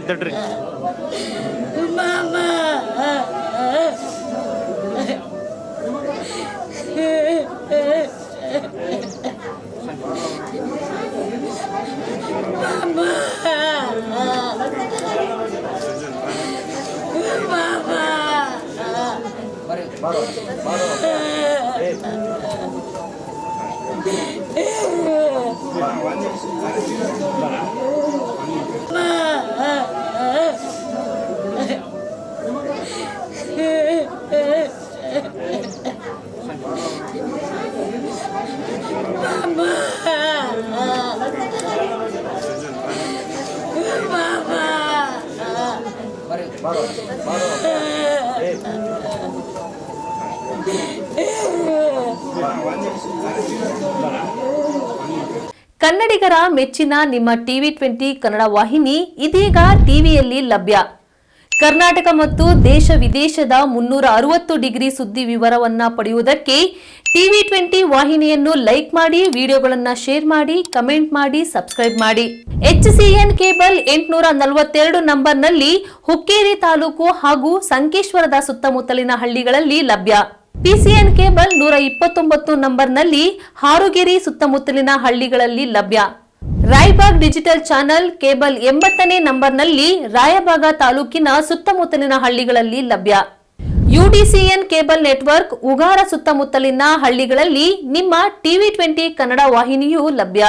ತಡ್ರಿ ಕನ್ನಡಿಗರ ಮೆಚ್ಚಿನ ನಿಮ್ಮ ಟಿವಿ 20 ಕನ್ನಡ ವಾಹಿನಿ ಇದೀಗ ಟಿವಿಯಲ್ಲಿ ಲಭ್ಯ. ಕರ್ನಾಟಕ ಮತ್ತು ದೇಶ ವಿದೇಶದ 360 ಡಿಗ್ರಿ ಸುದ್ದಿ ವಿವರವನ್ನ ಪಡೆಯುವುದಕ್ಕೆ ಟಿವಿ 20 ವಾಹಿನಿಯನ್ನು ಲೈಕ್ ಮಾಡಿ, ವಿಡಿಯೋಗಳನ್ನು ಶೇರ್ ಮಾಡಿ, ಕಮೆಂಟ್ ಮಾಡಿ, ಸಬ್ಸ್ಕ್ರೈಬ್ ಮಾಡಿ. HCN ಕೇಬಲ್ 842 ನಂಬರ್ನಲ್ಲಿ ಹುಕ್ಕೇರಿ ತಾಲೂಕು ಹಾಗೂ ಸಂಕೇಶ್ವರದ ಸುತ್ತಮುತ್ತಲಿನ ಹಳ್ಳಿಗಳಲ್ಲಿ ಲಭ್ಯ. PCN ಕೇಬಲ್ 129 ನಂಬರ್ನಲ್ಲಿ ಹಾರುಗೆರೆ ಸುತ್ತಮುತ್ತಲಿನ ಹಳ್ಳಿಗಳಲ್ಲಿ ಲಭ್ಯ. ರಾಯಬಾಗ್ ಡಿಜಿಟಲ್ ಚಾನೆಲ್ ಕೇಬಲ್ 80ನೇ ನಂಬರ್ನಲ್ಲಿ ರಾಯಬಾಗ ತಾಲೂಕಿನ ಸುತ್ತಮುತ್ತಲಿನ ಹಳ್ಳಿಗಳಲ್ಲಿ ಲಭ್ಯ. UDCN ಕೇಬಲ್ ನೆಟ್ವರ್ಕ್ ಉಗಾರ ಸುತ್ತಮುತ್ತಲಿನ ಹಳ್ಳಿಗಳಲ್ಲಿ ನಿಮ್ಮ ಟಿವಿ 20 ಕನ್ನಡ ವಾಹಿನಿಯೂ ಲಭ್ಯ.